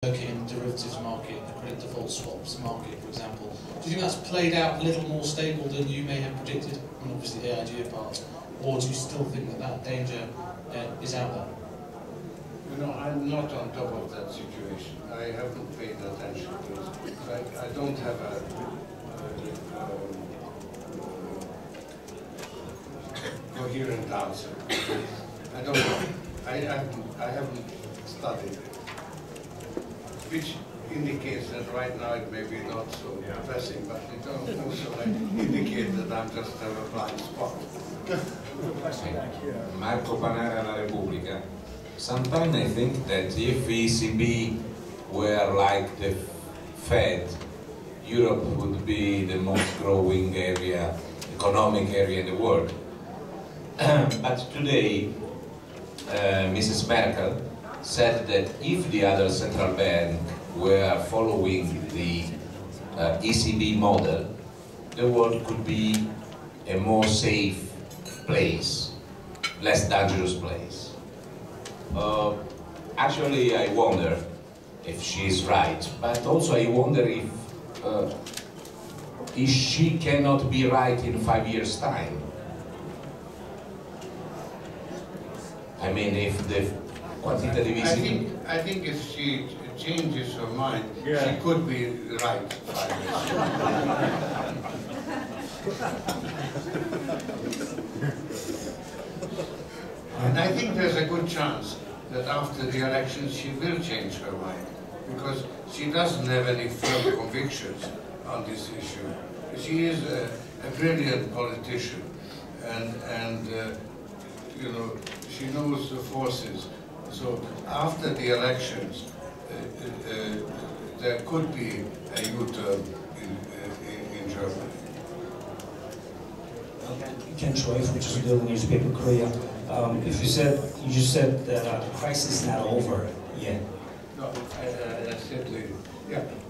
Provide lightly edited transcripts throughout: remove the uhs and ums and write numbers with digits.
working derivatives market, the credit default swaps market, for example. Do you think that's played out a little more stable than you may have predicted, and obviously the AIG apart, or do you still think that that danger is out there? You know, I'm not on top of that situation. I haven't paid attention to it. I don't have a coherent answer. I don't know. I haven't studied it, which indicates that right now it may be not so pressing, but it also indicates that I'm just have a blind spot. Marco Panara, La Repubblica. Sometimes I think that if ECB were like the Fed, Europe would be the most growing area, economic area in the world. But today, Mrs. Merkel said that if the other central bank were following the ECB model, the world could be a more safe place, less dangerous place. Actually, I wonder if she's right, but also I wonder if she cannot be right in 5 years' time. I mean, if the quantitative easing... I think if she changes her mind, she could be right 5 years. And I think there's a good chance that after the election she will change her mind, because she doesn't have any firm convictions on this issue. She is a brilliant politician, and you know, she knows the forces. So after the elections, there could be a U-turn in Germany. Ken Choi from Chicago newspaper, Korea. You just said that the crisis is not over yet. No, I said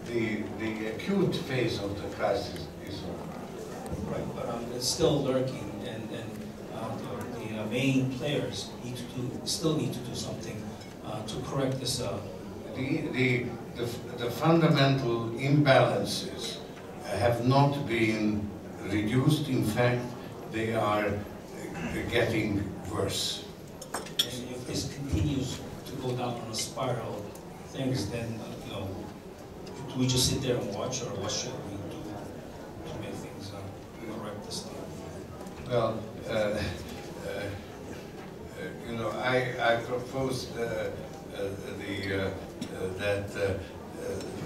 the acute phase of the crisis is over. Right, but it's still lurking, and the main players still need to do something to correct this. The fundamental imbalances have not been reduced. In fact, they are getting worse. And if this continues to go down on a spiral of things, then you know, do we just sit there and watch, or what should we do to make things correct this thing? Well, you know, I proposed that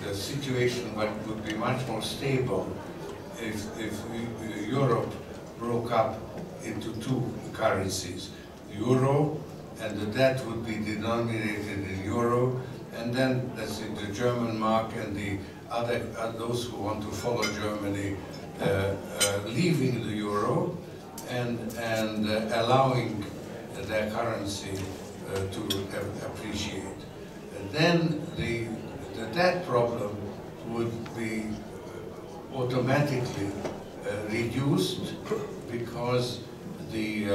the situation would be much more stable if Europe broke up into two currencies, the euro, and the debt would be denominated in euro, and then let's say the German mark and the other those who want to follow Germany leaving the euro and allowing their currency to appreciate. And then the debt problem would be automatically reduced, because the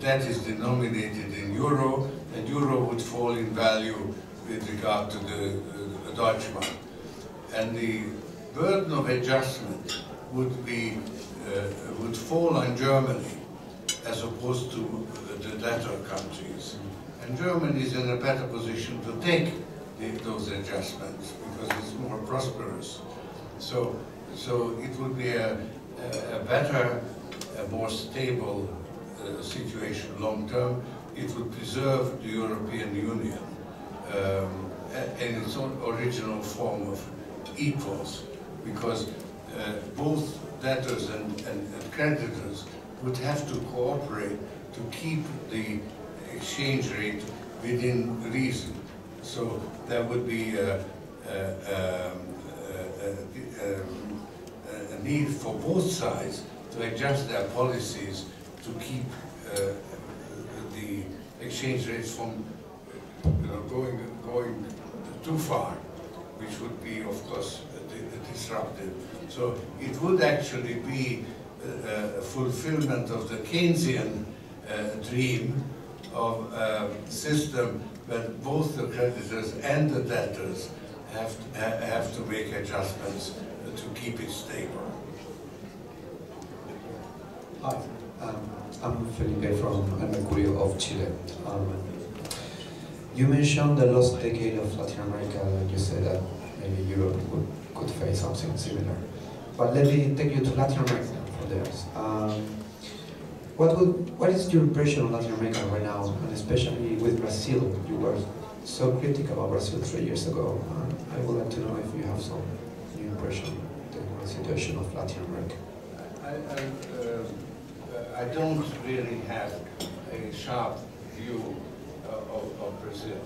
debt is denominated in euro, and euro would fall in value with regard to the Deutschmark. And the burden of adjustment would fall on Germany as opposed to the debtor countries. And Germany is in a better position to take those adjustments because it's more prosperous. So it would be a better, a more stable situation long term. It would preserve the European Union in its own original form of equals, because both debtors and creditors would have to cooperate to keep the exchange rate within reason. So there would be a need for both sides to adjust their policies to keep the exchange rates from going too far, which would be, of course, disruptive. So it would actually be a fulfillment of the Keynesian dream of a system but both the creditors and the debtors have to make adjustments to keep it stable. Hi, I'm Felipe from El Mercurio of Chile. You mentioned the lost decade of Latin America, and you said that maybe Europe could face something similar. But let me take you to Latin America for this. What is your impression of Latin America right now, and especially with Brazil? You were so critical about Brazil 3 years ago. I would like to know if you have some new impression of the situation of Latin America. I don't really have a sharp view of Brazil.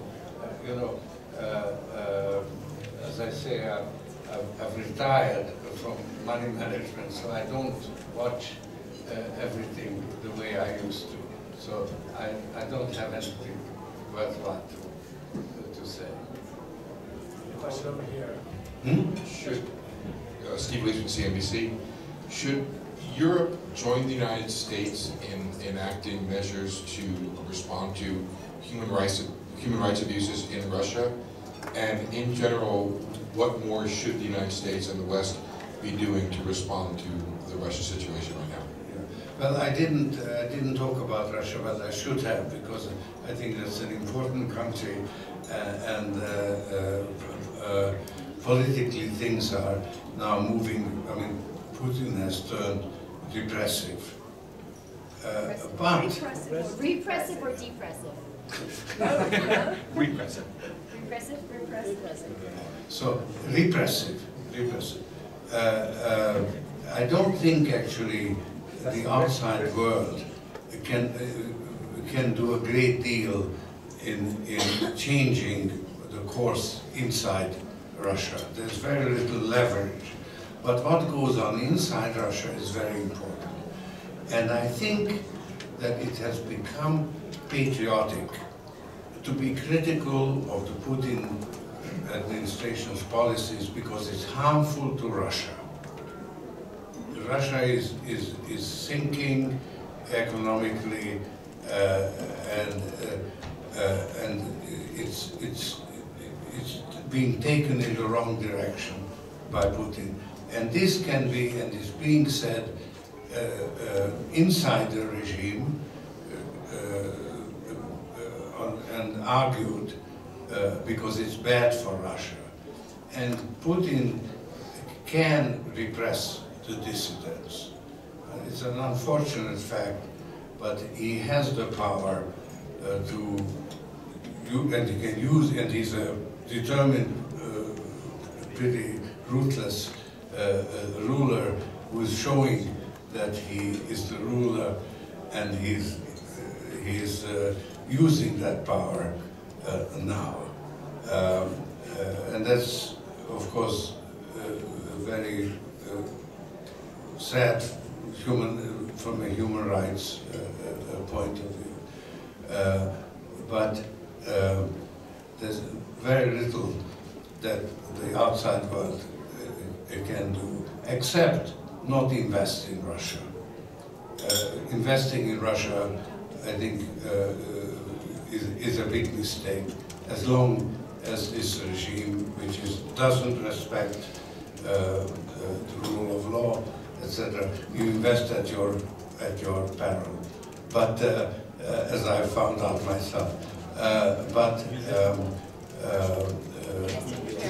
As I say, I've retired from money management, so I don't watch everything the way I used to. So I don't have anything worthwhile to say. Question over here. Should, Steve Lees from CNBC, should Europe join the United States in enacting measures to respond to human rights abuses in Russia? And in general, what more should the United States and the West be doing to respond to the Russia situation right now? Well, I didn't talk about Russia, but I should have, because I think that's an important country, and politically things are now moving. I mean, Putin has turned repressive. Repressive or depressive? Repressive. Repressive. So repressive. I don't think actually the outside world can do a great deal in changing the course inside Russia. There's very little leverage. But what goes on inside Russia is very important. And I think that it has become patriotic to be critical of the Putin administration's policies because it's harmful to Russia. Russia is sinking economically, and it's being taken in the wrong direction by Putin. And this can be, and is being said inside the regime and argued because it's bad for Russia. And Putin can repress the dissidents. It's an unfortunate fact, but he has the power to, and he can use, and he's a determined, pretty ruthless ruler who is showing that he is the ruler, and he's using that power now. And that's, of course, very sad from a human rights point of view. But there's very little that the outside world can do, except not invest in Russia. Investing in Russia, I think, is a big mistake, as long as this regime, which doesn't respect the rule of law, etc., you invest at your peril. But as I found out myself,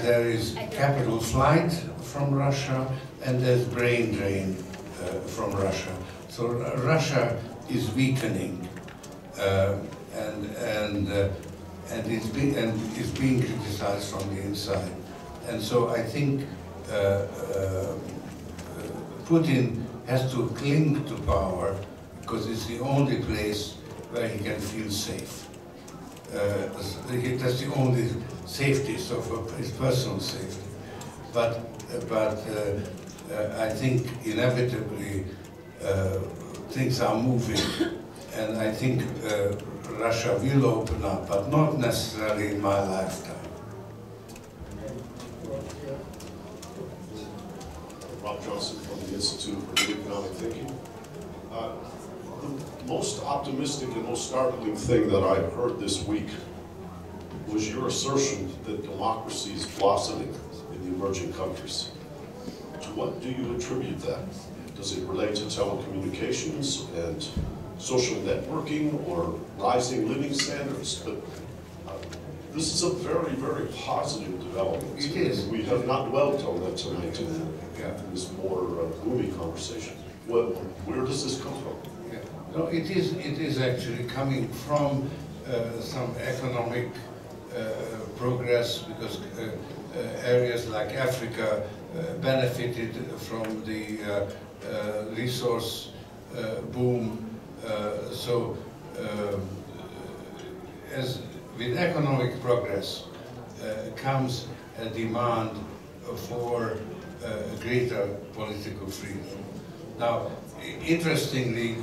there is capital flight from Russia, and there's brain drain from Russia. So Russia is weakening, and it's being criticized from the inside. And so I think Putin has to cling to power because it's the only place where he can feel safe. That's the only safety, so for his personal safety. But I think inevitably things are moving, and I think Russia will open up, but not necessarily in my lifetime. Rob Johnson from the Institute for New Economic Thinking. The most optimistic and most startling thing that I've heard this week was your assertion that democracy is blossoming in the emerging countries. To what do you attribute that? Does it relate to telecommunications and social networking or rising living standards? But this is a very, very positive development. It is. We have not dwelt on that tonight in this more gloomy conversation. Where does this come from? Yeah. No, it is actually coming from some economic progress, because areas like Africa benefited from the resource boom. As with economic progress comes a demand for greater political freedom. Now, interestingly,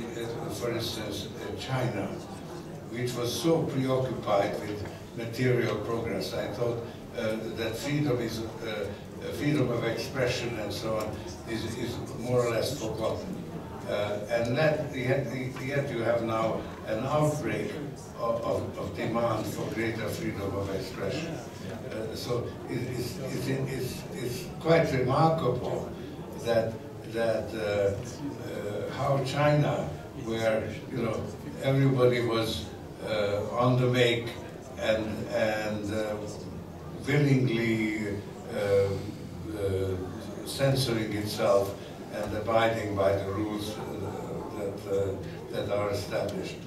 for instance, China, which was so preoccupied with material progress, I thought that freedom of expression and so on is more or less forgotten. And yet you have now an outbreak of demand for greater freedom of expression. So it's quite remarkable that how China, where everybody was on the make and willingly censoring itself and abiding by the rules that are established,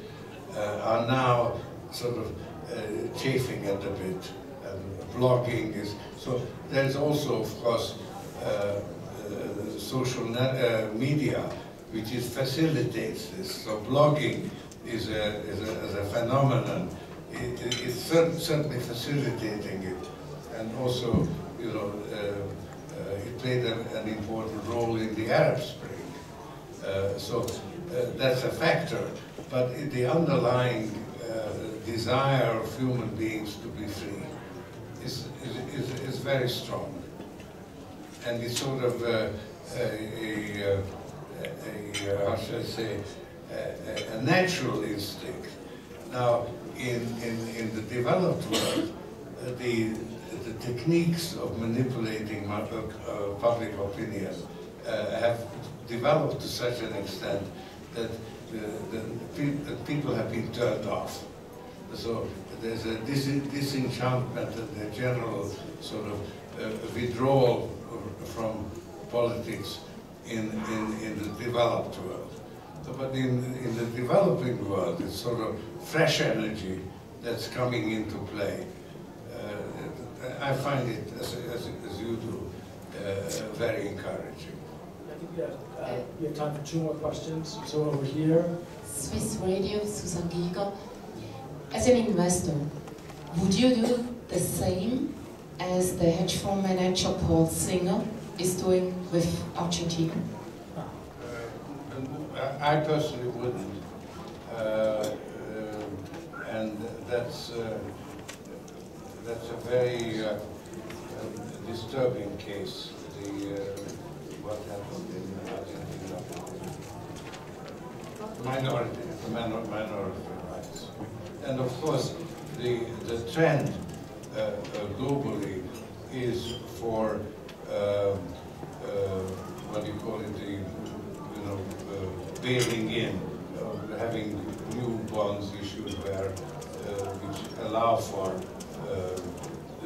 are now sort of chafing at the bit. And blogging is so. There's also, of course, social media, which facilitates this. So blogging is a phenomenon. It's certainly facilitating it, and also, it played an important role in the Arab Spring. That's a factor, but the underlying desire of human beings to be free is very strong, and it's sort of how should I say, a natural instinct. Now, in the developed world, the techniques of manipulating public opinion have developed to such an extent that people have been turned off. So there's a disenchantment and a general sort of withdrawal from politics in the developed world. But in the developing world, it's sort of fresh energy that's coming into play. I find it, as you do, very encouraging. I think we have time for 2 more questions. So over here. Swiss Radio, Susan Giger. As an investor, would you do the same as the hedge fund manager Paul Singer is doing with Argentina? I personally wouldn't, and that's a very disturbing case. What happened in Argentina? Minority rights, and of course the trend globally is for what do you call it? Bailing in, having new bonds issued where which allow for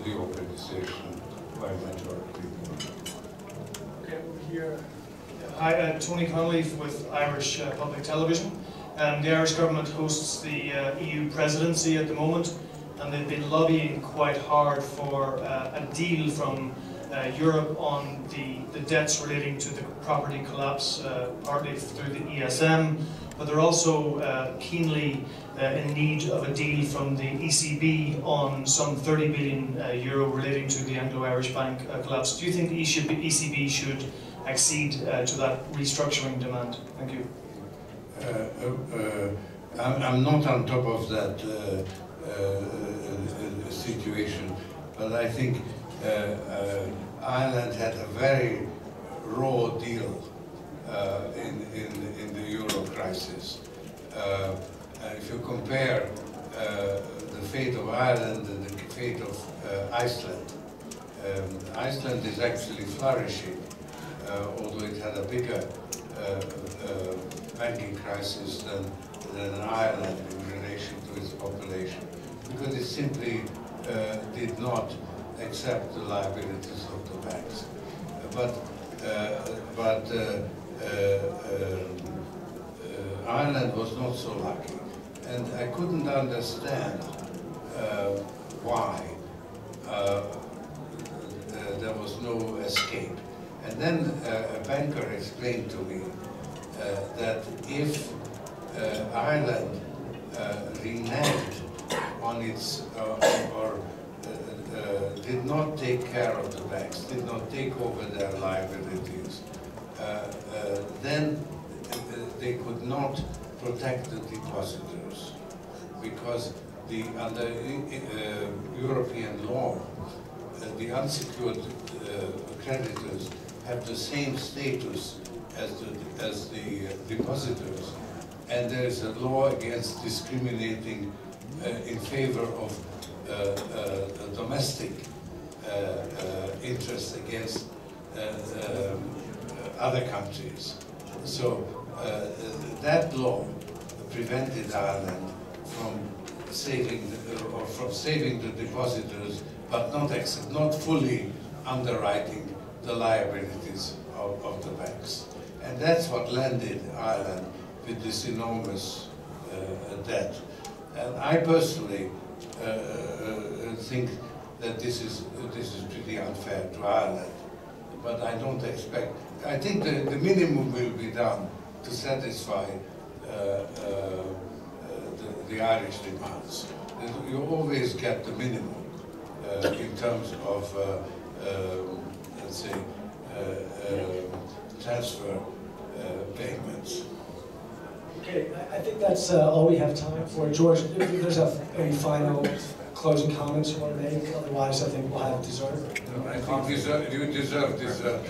reorganization by majority. Okay, over here. Hi, Tony Connolly with Irish Public Television. The Irish government hosts the EU presidency at the moment, and they've been lobbying quite hard for a deal from Europe on the debts relating to the property collapse, partly through the ESM, but they're also keenly in need of a deal from the ECB on some 30 billion euro relating to the Anglo-Irish Bank collapse. Do you think the ECB should accede to that restructuring demand? Thank you. I'm not on top of that situation, but I think Ireland had a very raw deal in the euro crisis. If you compare the fate of Ireland and the fate of Iceland. Iceland is actually flourishing, although it had a bigger banking crisis than Ireland in relation to its population, because it simply did not accept the liabilities of the banks. Ireland was not so lucky, and I couldn't understand why there was no escape. And then a banker explained to me that if Ireland reneged on its, did not take care of the banks, did not take over their liabilities, then they could not protect the depositors, because under European law, the unsecured creditors have the same status as the depositors, and there is a law against discriminating in favor of domestic interests against other countries. So that law prevented Ireland from saving the depositors, but not fully underwriting the liabilities of the banks. And that's what landed Ireland with this enormous debt. And I personally think that this is pretty unfair to Ireland, but I don't expect. I think the minimum will be done to satisfy the Irish demands. You always get the minimum in terms of, let's say, transfer payments. Okay, I think that's all we have time for. George, if there's any final closing comments you want to make, otherwise I think we'll have dessert. No, I think you deserve dessert.